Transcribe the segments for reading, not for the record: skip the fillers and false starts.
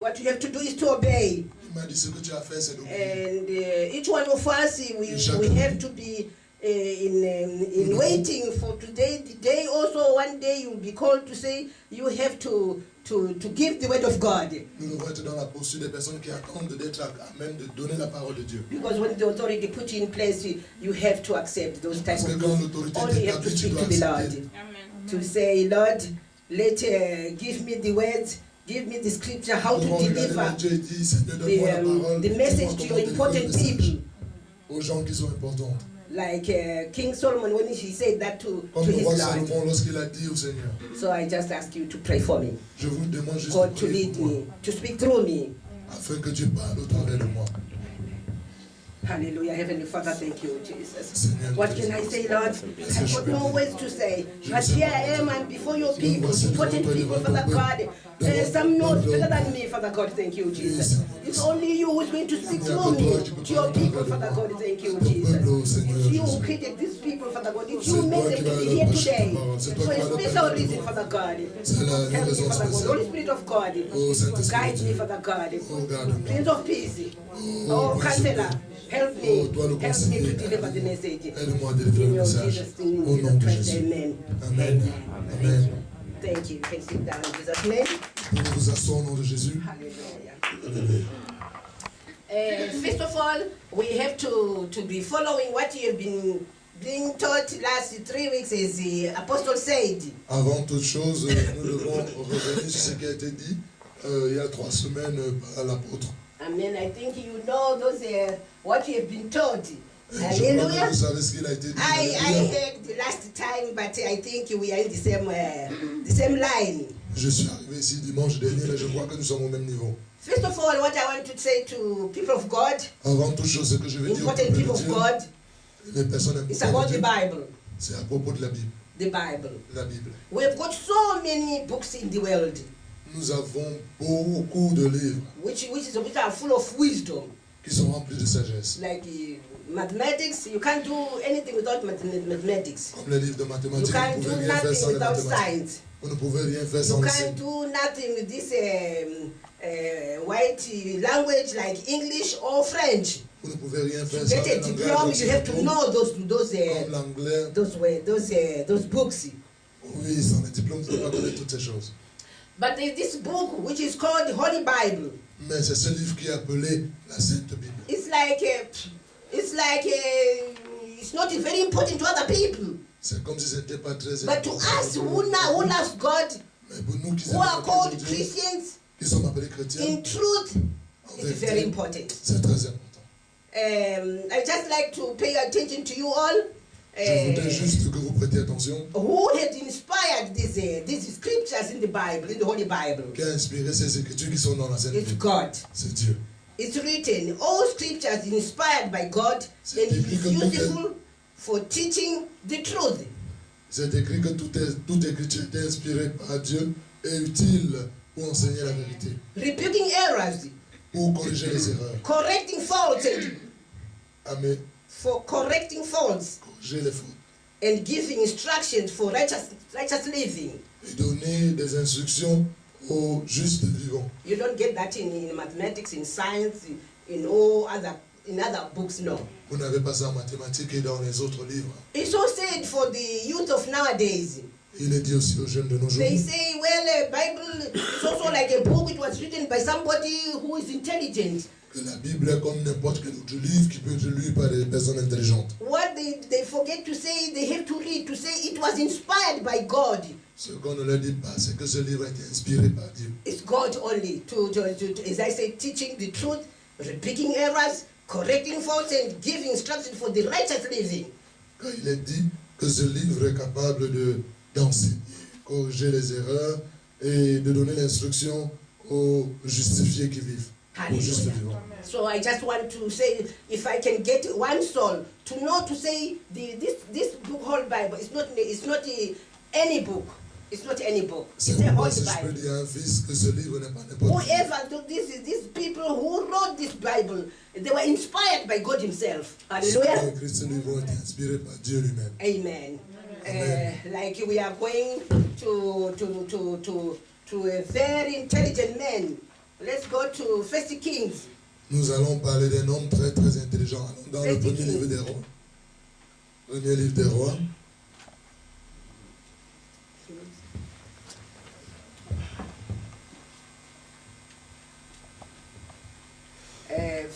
What you have to do is to obey. Il m'a dit ce que tu as fait, c'est d'obéir. And each one of us, we have to be in waiting for today. The day also, one day you'll be called to say you have to give the word of God. Nous devons être dans la posture des personnes qui attendent d'être à même de donner la parole de Dieu. Because when the authority put you in place, you have to accept those types of things. Only you have to speak to the Lord. Amen. To say, Lord, give me the words, give me the scripture, how to deliver the message to your important people. Aux gens qui sont importants. Like King Solomon when he said that to Comme le his roi Lord. Salomon lorsqu'il a dit au Seigneur. So I just ask you to pray for me. Je vous demande juste God de to prier lead pour moi, me, to speak through me. afin que Dieu parle au travers de moi. Hallelujah. Heavenly Father, thank you, Jesus. Seigneur, What can I say, Lord? I've got no words to say. But here I am and before your people, important people, Father God. Some knows better than me, Father God. Thank you, Jesus. It's only you who's going to speak through me to your people, Father God. Thank you, Jesus. It's you who created these people, Father God. It's you who made them to be here today. For a special reason, Father God. Help me, Father God. Holy Spirit of God. Guide me, Father God. Prince of Peace. Oh, Counselor. Help me to deliver the message. Aide-moi à délivrer le message. Au nom de Jésus. Amen. Amen. Amen. Thank you. You can sit down in Jesus' name. Nous vous asseoir au nom de Jésus. Hallelujah. First of all, we have to be following what you have been being taught last 3 weeks, as the apostle said. Avant toute chose, nous devons revenir sur ce qui a été dit il y a 3 semaines par l'apôtre. Amen. I think you know those what you have been taught. Je crois que Hallelujah. vous savez ce qu'il a été dit. I heard the last time, but I think we are in the same line. Je suis arrivé ici dimanche dernier, là je crois que nous sommes au même niveau. First of all, what I want to say to people of God, Avant toute chose, ce que je veux dire au important peuple people de of Dieu, God, les personnes it's importantes about de the Dieu, Bible. c'est à propos de la Bible. The Bible. La Bible. We have got so many books in the world, Nous avons beaucoup de livres which are full of wisdom. qui sont remplis de sagesse. Like mathematics, you can't do anything without mathematics. Comme les livres de You mathématiques, can't vous do ne pouvez rien faire sans nothing les without mathématiques. science. Vous ne pouvez rien faire sans You les can't signes. do nothing with this white language like English or French. Vous ne pouvez rien faire To sans get a les diploma, langages you have to know comme l'anglais. those books. Oui, sans les diplômes, vous ne pouvez pas connaître toutes ces choses. But there's this book which is called the Holy Bible. Mais c'est ce livre qui est appelé la Sainte Bible. It's not very important to other people. C'est comme si ce n'était pas très But to important. us who loves God, Mais pour nous qui who are called Dieu, Christians, qui sommes appelés chrétiens, in truth, en it's very vérité, important. c'est très important. I just like to pay attention to you all. Je voudrais juste que vous prêtiez attention. Who had inspired these scriptures in the Bible, in the Holy Bible? Qui a inspiré ces écritures qui sont dans la Sainte It's Bible? God. C'est Dieu. It's written, all scriptures inspired by God, and it is useful for teaching the truth. C'est écrit que toute écriture est inspirée par Dieu et utile pour enseigner la vérité, Rebuking errors, pour corriger les erreurs. correcting faults, Amen. for correcting faults, Corriger les fautes. and giving instructions for righteous living. Et donner des instructions aux justes vivants. You don't get that in mathematics, in science, in other books, no. Vous n'avez pas ça en mathématiques et dans les autres livres. It's so sad for the youth of nowadays. Il est dit aussi aux jeunes de nos jours. They say, well, Bible is also like a book. It was written by somebody who is intelligent. Que la Bible est comme n'importe quel autre livre qui peut être lu par des personnes intelligentes. What they forget to say, they have to read to say it was inspired by God. Ce qu'on ne leur dit pas, c'est que ce livre a été inspiré par Dieu. It's God only to as I say, teaching the truth, rebuking errors, correcting faults, and giving instruction for the righteous living. Quand il est dit que ce livre est capable d'enseigner, corriger les erreurs et de donner l'instruction aux justifiés qui vivent, aux justes vivants. So I just want to say, if I can get one soul to know to say this book, whole Bible, it's not any book. It's not any book. C'est It's a pourquoi whole si je peux Bible. dire à un fils que ce livre n'est pas n'importe quel livre. Whoever these people who wrote this Bible, they were inspired by God Himself. Ceux qui ont Hallelujah. écrit ce livre ont été inspirés par Dieu lui-même. Amen. Amen. Like we are going to a very intelligent man Let's go to 1 Kings. Nous allons parler d'un homme très très intelligent. Allons dans le premier livre des rois. Premier livre des rois.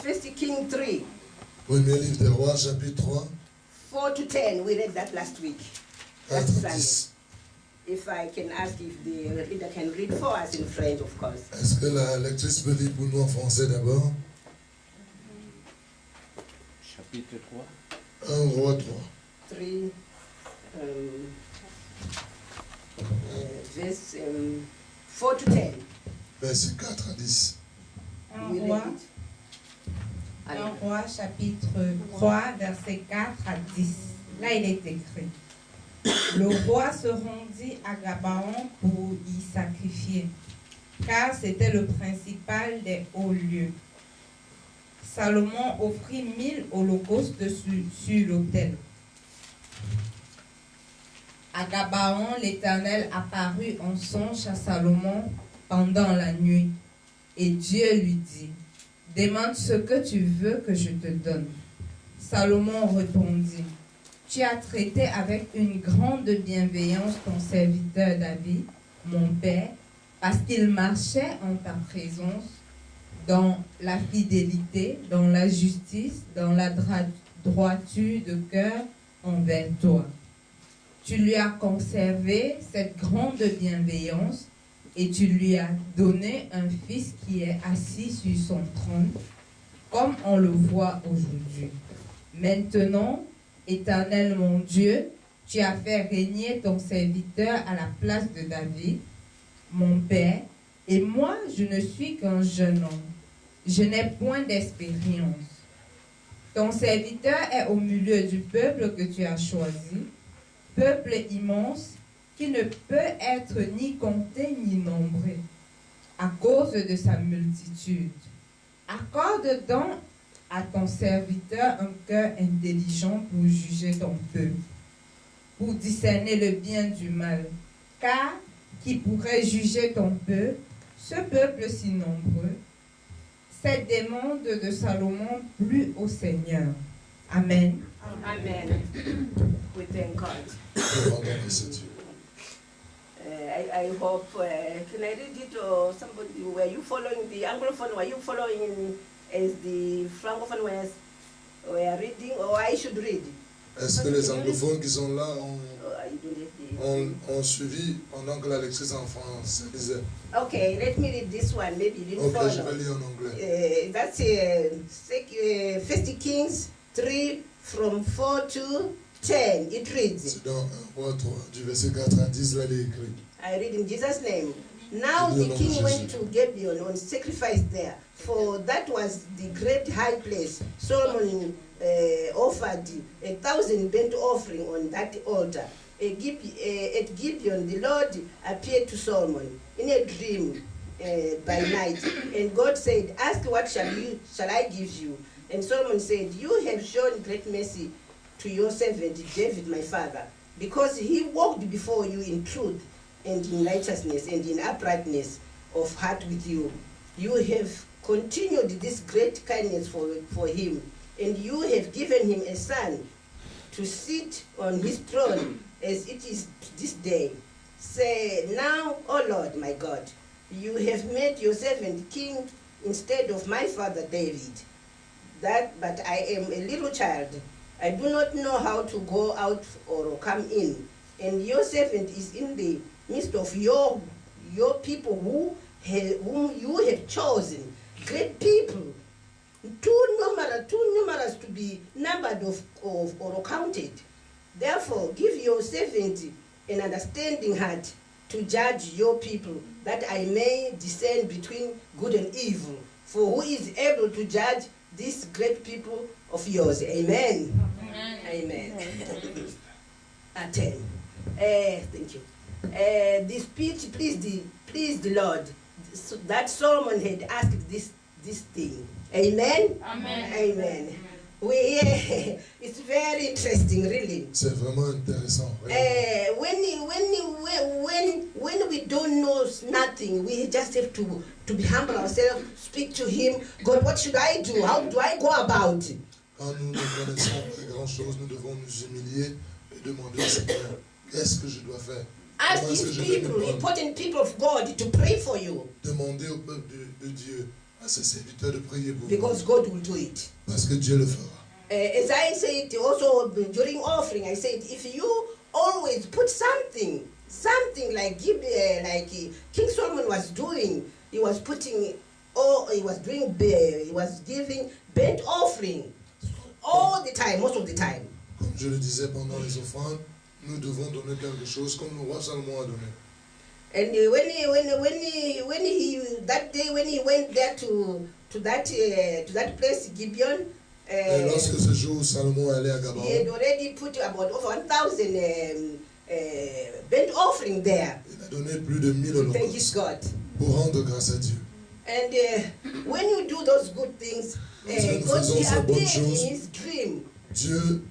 First King 3. Premier livre des rois, chapitre 3. 4 to 10. We read that last week. 4 Last à Sunday. 10. If I can ask if the reader can read for us in French, of course. Est-ce que la lectrice peut lire pour nous en français d'abord? Chapitre 3. 1 roi 3. 3, verse 4 to 10. Verset 4 à 10. We read it. 1 Roi chapitre 3 verset 4 à 10. Là il est écrit: Le roi se rendit à Gabaon pour y sacrifier, car c'était le principal des hauts lieux. Salomon offrit 1000 holocaustes sur l'autel. À Gabaon, l'Éternel apparut en songe à Salomon pendant la nuit, et Dieu lui dit: Demande ce que tu veux que je te donne. Salomon répondit: Tu as traité avec une grande bienveillance ton serviteur David, mon père, parce qu'il marchait en ta présence dans la fidélité, dans la justice, dans la droiture de cœur envers toi. Tu lui as conservé cette grande bienveillance et tu lui as donné un fils qui est assis sur son trône, comme on le voit aujourd'hui. Maintenant, Éternel mon Dieu, tu as fait régner ton serviteur à la place de David, mon père, et moi je ne suis qu'un jeune homme. Je n'ai point d'expérience. Ton serviteur est au milieu du peuple que tu as choisi, peuple immense qui ne peut être ni compté ni nombré, à cause de sa multitude. Accorde donc à ton serviteur un cœur intelligent pour juger ton peuple, pour discerner le bien du mal, car qui pourrait juger ton peuple, ce peuple si nombreux? Cette demande de Salomon plut au Seigneur. Amen. Amen. We thank God. I hope, can I read it or somebody, were you following the Anglophone, were you following as the Francophone were reading, or I should read? Est-ce que les anglophones qui sont là I don't have ont suivi pendant que la lectrice en français disait? Okay, let me read this one, maybe you didn't Ok, je follow. vais lire en anglais. That's 1 Kings 3 from 4 to 10. It reads, C'est dans 1 roi 3, du verset 4 à 10, là il est écrit. I read in Jesus' name. Now the king went to Gibeon and sacrificed there, for that was the great high place. Solomon offered 1,000 burnt offering on that altar. At Gibeon, the Lord appeared to Solomon in a dream by night, and God said, "Ask what shall I give you?" And Solomon said, "You have shown great mercy to your servant David, my father, because he walked before you in truth and in righteousness and in uprightness of heart with you. You have continued this great kindness for him, and you have given him a son to sit on his throne as it is this day. Say now, O Lord my God, you have made your servant king instead of my father David. But I am a little child. I do not know how to go out or come in. And your servant is in the midst of your people whom you have chosen, great people, too numerous to be numbered or counted. Therefore, give your servant an understanding heart to judge your people, that I may discern between good and evil. For who is able to judge these great people of yours?" Amen. Amen. Amen. 10. Thank you. The speech pleased the Lord, so that Solomon had asked this thing. Amen. Amen. Amen. It's very interesting, really. C'est vraiment intéressant. Vraiment. When we don't know nothing, we just have to be humble ourselves, speak to Him. God, what should I do? How do I go about it? Quand nous ne connaissons pas grand-chose, nous devons nous humilier et demander au Seigneur, qu'est-ce que je dois faire? Ask Comment est-ce que these je vais me people, prendre? important people of God, to pray for you, Demandez au peuple de Dieu, à ses serviteurs de prier pour because vous. God will do it. Parce que Dieu le fera. As I said also during offering, I said if you always put something like King Solomon was doing, he was giving burnt offering all the time, most of the time. Comme je le disais pendant les offrandes, nous devons donner quelque chose comme le roi Salomon a donné. And that day when he went there to that place Gibeon, Et lorsque ce jour Salomon allait à he Gabaon, had already put about over 1,000 burnt offering there. il a donné plus de 1000 Thank you, holocaustes God. pour rendre grâce à Dieu. And when you do those good things, Lorsque nous God faisons he ces bonnes appeared in choses, his dream. Dieu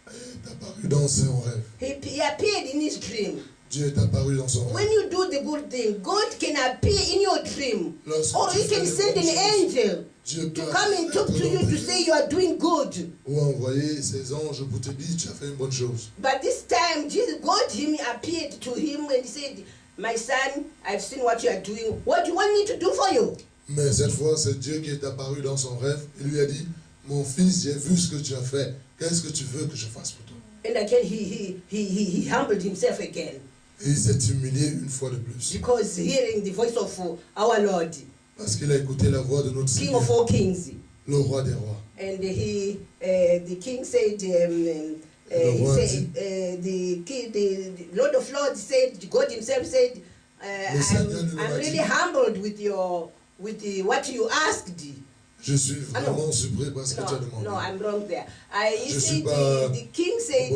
est apparu dans son rêve. He appeared in his dream. Dieu est apparu dans son rêve. When you do the good thing, God can appear in your dream. Lorsque Or tu He fais can les send bonnes an choses, angel Dieu to peut come and talk to you to say you are doing good. ou envoyer ses anges pour te dire tu as fait une bonne chose. But this time, God appeared to him and he said, "My son, I've seen what you are doing. What do you want me to do for you?" Mais cette fois, c'est Dieu qui est apparu dans son rêve et lui a dit, mon fils, j'ai vu ce que tu as fait. Qu'est-ce que tu veux que je fasse pour toi? And again, he humbled himself again. Et il s'est humilié une fois de plus. Because hearing the voice of our Lord, Parce qu'il a écouté la voix de notre King Seigneur, of all kings. le roi des rois. And the king said, the Lord of Lords said, God himself said, I'm really humbled with what you asked. Je suis vraiment surpris par ce que tu as demandé. No, I'm wrong there. The king said,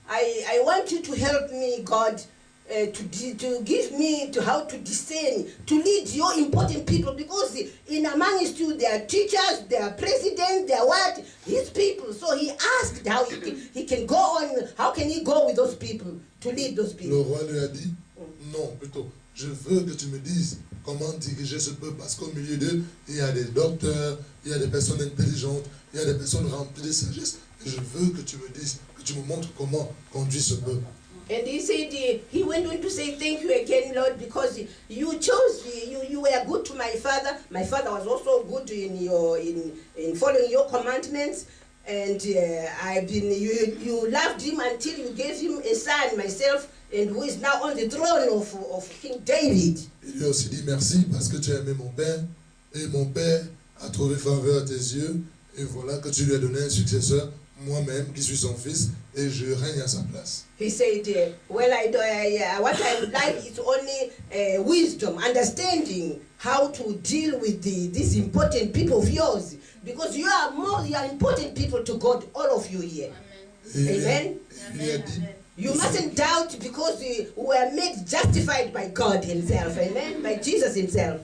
I want you to help me, God, to give me to how to discern, to lead your important people, because in amongst you there are teachers, there are presidents, there are what? His people. So he asked how he can go on, how can he go with those people, to lead those people. Le roi lui a dit, non, plutôt, je veux que tu me dises comment diriger ce peuple, parce qu'au milieu d'eux, il y a des docteurs, il y a des personnes intelligentes, il y a des personnes remplies de sagesse. Et je veux que tu me dises, que tu me montres comment conduire ce peuple. And he said, he went on to say, thank you again, Lord, because you chose, you were good to my father. My father was also good in following your commandments. And you loved him until you gave him a son, myself, and who is now on the throne of King David. Il lui a aussi dit merci parce que tu as aimé mon père, et mon père a trouvé faveur à tes yeux, et voilà que tu lui as donné un successeur, moi-même qui suis son fils, et je règne à sa place. He said, what I would like is only wisdom, understanding how to deal with these important people of yours, because you are important people to God, all of you here. Amen. Il lui a dit, you mustn't doubt, because we were made justified by God himself, amen, by Jesus himself.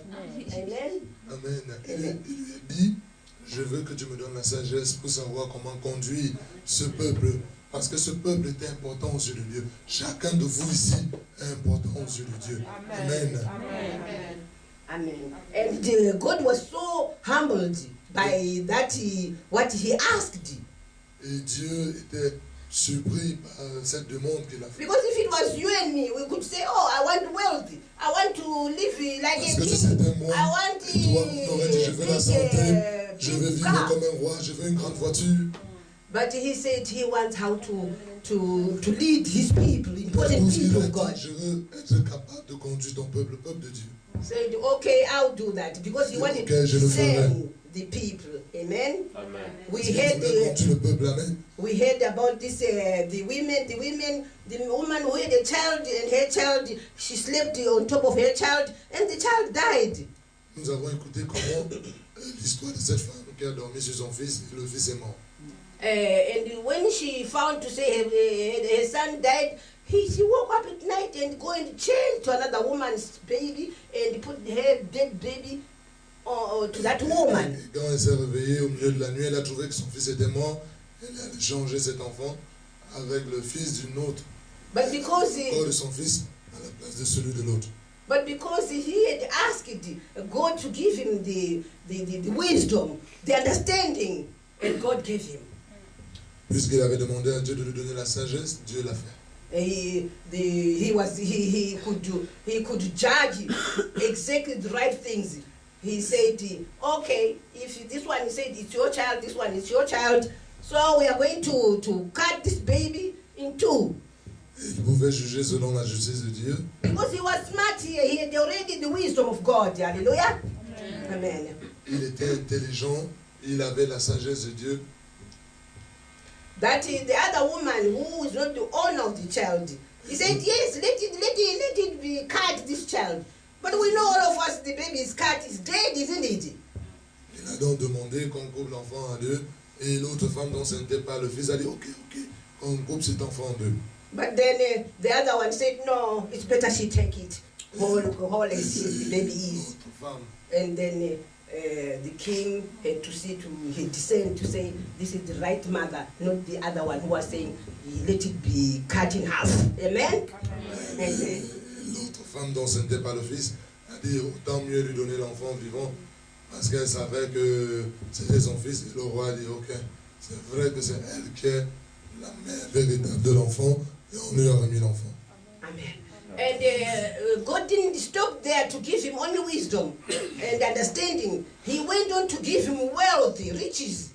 Amen. Amen. Il lui a dit, je veux que tu me donnes la sagesse pour savoir comment conduire ce peuple, parce que ce peuple est important aux yeux de Dieu. Chacun de vous ici est important aux yeux de Dieu. Amen. Amen. And God was so humbled by that, what he asked. Et Dieu était surpris par cette demande qu'il a faite. Because if it was you and me, we could say, oh, I want wealth. I want to live like Parce a que king. c'était moi I want et toi, on aurait dit, je veux la santé, je veux vivre car. comme un roi, je veux une grande voiture. But he said he wants how to lead his people, important Parce qu'il people a of God. dit, je veux être capable de conduire ton peuple, le peuple de Dieu. Said, okay, I'll do that, because he wanted Okay, je to le ferai. send the people. Amen. Amen. We Il heard voulait conduire le peuple, amen. we heard about this the woman who had a child, and her child, she slept on top of her child, and the child died. Nous avons écouté comment l'histoire de cette femme qui a dormi sur son fils et le fils est mort. And when she found to say her son died, she woke up at night and go and change to another woman's baby and put her dead baby to that woman. Et quand elle s'est réveillée au milieu de la nuit, elle a trouvé que son fils était mort. Elle a changé cet enfant avec le fils d'une autre. But because Le corps de son fils à la place de celui de l'autre. But because he had asked God to give him the wisdom, the understanding, and God gave him. Puisqu'il avait demandé à Dieu de lui donner la sagesse, Dieu l'a fait. He could judge exactly the right things. He said, okay, if this one he said it's your child, this one is your child, so we are going to cut this baby in two. Il pouvait juger selon la justice de Dieu. Because he was smart, he had already the wisdom of God. Hallelujah. Amen. Il était intelligent, il avait la sagesse de Dieu. That is the other woman who is not the owner of the child. He said, yes, let it be cut, this child. But we know all of us, the baby is cut, is dead, isn't it? Il a donc demandé qu'on coupe l'enfant en deux. Et l'autre femme dont ce n'était pas le fils a dit, ok, qu'on coupe cet enfant en deux. But then the other one said, no, it's better she take it. Whole as the baby is. L'autre femme. And then the king had to see he discerned to say, this is the right mother, not the other one who was saying, let it be cut in half. Amen? Amen. L'autre femme dont ce n'était pas le fils a dit, autant mieux lui donner l'enfant vivant. Parce qu'elle savait que c'était son fils. Et le roi a dit, ok, c'est vrai que c'est elle qui est la mère véritable de l'enfant. Et on lui a remis l'enfant. Amen. And God didn't stop there to give him only wisdom and understanding. He went on to give him wealth, riches.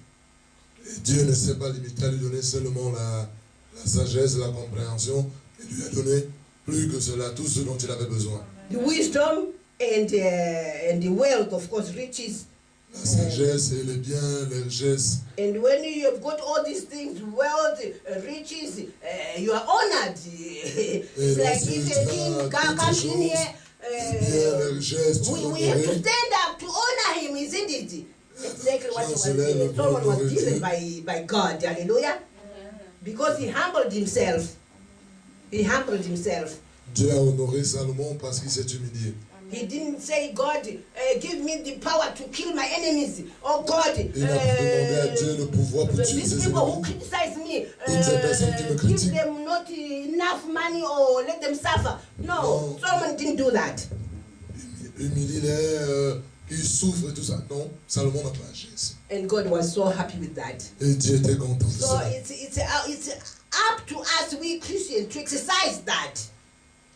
Et Dieu ne s'est pas limité à lui donner seulement la sagesse, la compréhension. Il lui a donné plus que cela, tout ce dont il avait besoin. The wisdom and the wealth, of course, riches. La sagesse et les biens, les richesses. And when you have got all these things, wealth, riches, you are honored. It's like if a king comes in here, we have to stand up to honor him, isn't it? Exactly what Solomon was given by God. Hallelujah. Because he humbled himself. He humbled himself. Dieu a honoré Salomon parce qu'il s'est humilié. He didn't say, God, give me the power to kill my enemies. Oh God, Il a demandé à Dieu le pouvoir pour tuer these ses people who ennemis. criticize me, Toutes ces personnes qui me give critiquent. them not enough money or let them suffer. No, Solomon didn't do that. Humilie-les, qu'ils souffrent et tout ça. Non, Salomon n'a pas agi ainsi. And God was so happy with that. Et Dieu était content de So cela. it's up to us, we Christians, to exercise that.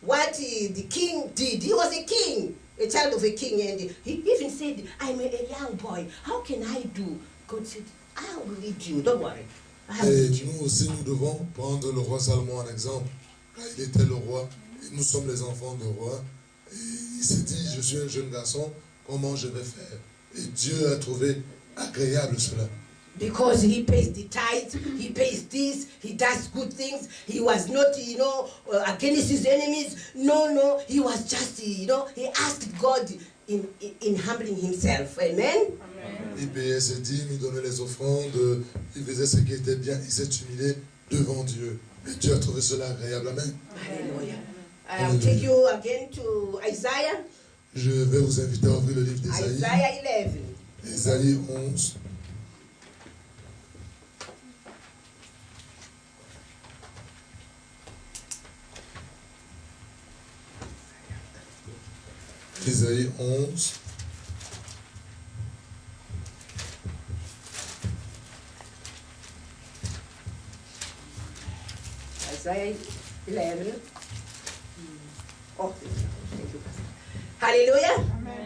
What the king did. He was a king, a child of a king, and he even said, I'm a young boy. How can I do? God said, I will lead you. Don't worry. I will Et lead you. nous aussi, nous devons prendre le roi Salomon en exemple. Quand il était le roi, et nous sommes les enfants du roi. Et il s'est dit, je suis un jeune garçon, comment je vais faire? Et Dieu a trouvé agréable cela. Because he pays the tithes, he pays this, he does good things. He was not, against his enemies. No, he was just, he asked God in humbling himself. Amen? Il payait ses dîmes, il donnait les offrandes, il faisait ce qui était bien, il s'est humilié devant Dieu. Et Dieu a trouvé cela agréable. Amen. Hallelujah. I'll take you again to Isaiah. Je vais vous inviter à ouvrir le livre d'Ésaïe. Isaiah 11. Ésaïe 11. Ésaïe 11. Isaiah 11. Oh, thank you, Pastor. Hallelujah.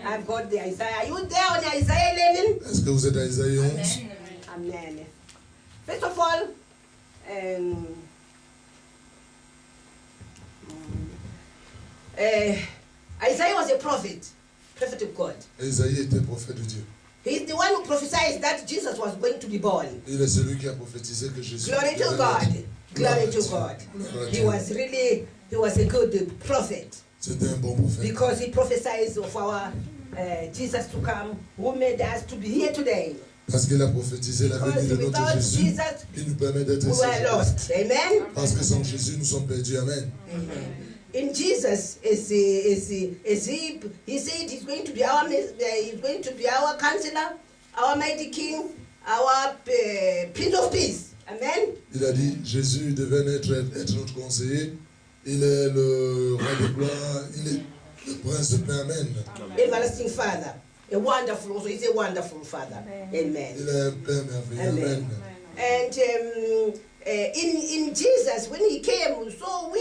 I've got the Isaiah. Are you there on Isaiah 11? Est-ce que vous êtes à Ésaïe 11? Amen. First of all, Isaiah was a prophet of God. Ésaïe était prophète de Dieu. He's the one who prophesied that Jesus was going to be born. Il est celui qui a prophétisé que Jésus. Glory to God. Glory to God. He was a good prophet. C'était un bon prophète. Because he prophesied of our Jesus to come, who made us to be here today. Parce qu'il a prophétisé la venue de notre Without Jésus Jesus, qui nous permet d'être we ici. were lost. Amen. Parce que sans Jésus, nous sommes perdus. Amen. Amen. in Jesus, as he said he's going to be our counselor, our mighty King, our Prince of Peace. Amen. Il a dit, Jésus devait être notre conseiller. Il est le roi de gloire. Il est le prince de paix. Amen. Everlasting Father. A wonderful, also he's a wonderful Father. Amen. Il est un père merveilleux. Amen. And in Jesus, when he came, so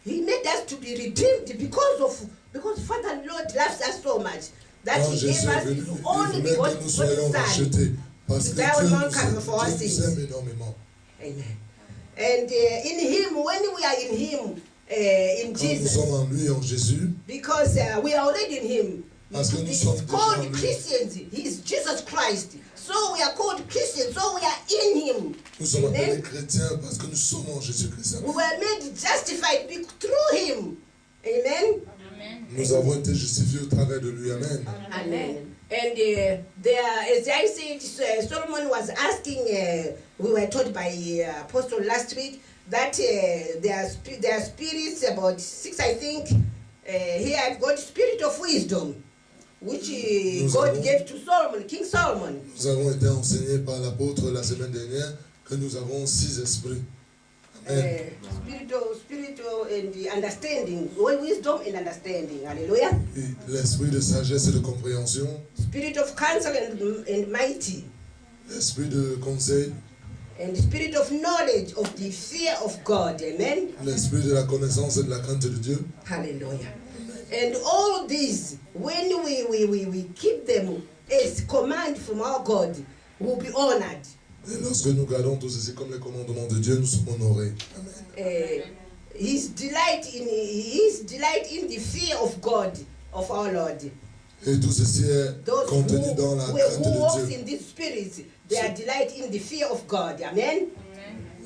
he made us to be redeemed because Father Lord loves us so much that Quand he Jésus gave est us venu, his il only voulait que nous begotten soyons Son. rachetés. Parce que Dieu nous aime énormément. Amen. And in him, when we are in him, in Quand nous Jesus, sommes en lui, en Jésus, because we are already in him, parce que nous he's sommes déjà en called lui. Christians. He is Jesus Christ. So we are called Christians. So we are in him. Nous sommes appelés Amen. chrétiens parce que nous sommes en Jésus-Christ. We were made justified through him. Amen. Nous avons été justifiés au travers de lui. Amen. Amen. And there, as I said, Solomon was asking, we were told by Apostle last week, that there are spirits, about 6 I think. Here I've got spirit of wisdom, which God gave to Solomon, King Solomon. Nous avons été enseignés par l'apôtre la semaine dernière que nous avons 6 esprits. Amen. Spiritual and the understanding, wisdom and understanding. Hallelujah. Et l'esprit de sagesse et de compréhension, Spirit of counsel and mighty. l'esprit de conseil, And the spirit of knowledge, of the fear of God. Amen. l'esprit de la connaissance et de la crainte de Dieu. Hallelujah. And all these, when we keep them as command from our God, will be honored. Et lorsque nous gardons tout ceci comme les commandements de Dieu, nous sommes honorés. Amen. His delight in the fear of God, of our Lord. Et tout ceci est Those contenu dans la crainte who walks de Dieu. in this spirit, their delight in the fear of God. Amen.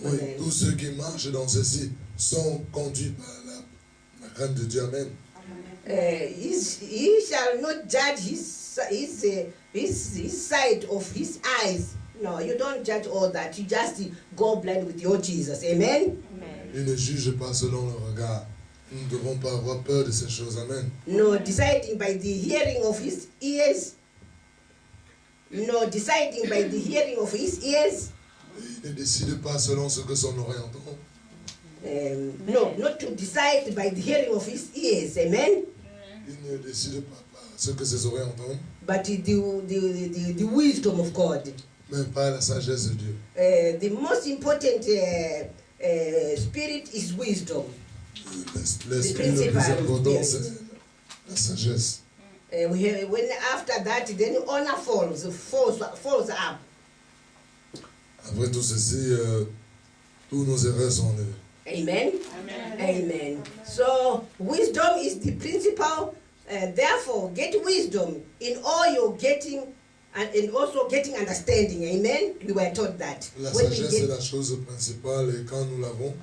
Oui, tous ceux qui marchent dans ceci sont conduits par la crainte de Dieu. Amen. He shall not judge his side of his eyes. No, you don't judge all that. You just go blind with your Jesus. Amen. Ils ne jugent pas selon le regard. Nous ne devons pas avoir peur de ces choses. Amen. No deciding by the hearing of his ears. No deciding by the hearing of his ears. Il ne décide pas selon ce que son oreille entend. No, not to decide by the hearing of his ears. Amen. Il ne décide pas par ce que ses oreilles entendent, But the wisdom of God. mais par la sagesse de Dieu. The most important spirit is wisdom. L'esprit le plus important, c'est la sagesse. When after that, then honor falls up. Après tout ceci, tous nos erreurs sont enlevées. Amen. Amen. So wisdom is the principle. Therefore, get wisdom in all your getting, and also getting understanding. Amen. We were taught that. La When we sagesse get- est la chose principale et quand nous l'avons,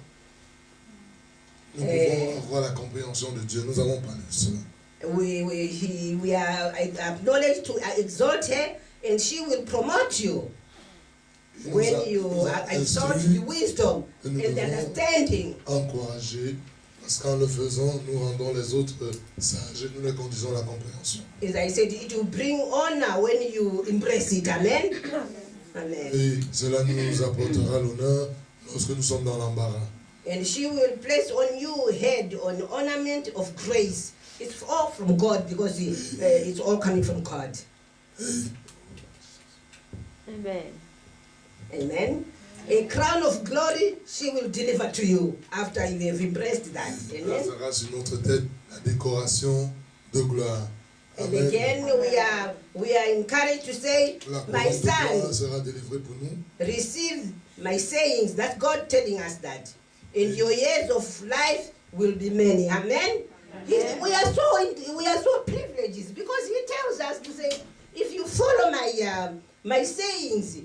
nous pouvons avoir la compréhension de Dieu. Nous avons parlé de cela. we are acknowledged to exalt her, and she will promote you Il nous when a- you nous a exalt instruit the wisdom que nous and the devons understanding. encourager, parce qu'en le faisant, nous rendons les autres sages et nous les conduisons à la compréhension. As I said, it will bring honor when you embrace it. Amen. Amen. Et cela nous apportera l'honneur lorsque nous sommes dans l'embarras. And she will place on you head on ornament of grace. It's all from God because it's all coming from God. Amen. Amen. A crown of glory she will deliver to you after you have embraced that. Cela Amen. sera sur notre tête la décoration de gloire. And Amen. again, we are encouraged to say, La my couronne de gloire son, sera délivrée pour nous. receive my sayings. That's God telling us that. And your years of life will be many. Amen. We are so privileged because He tells us to say, if you follow my sayings,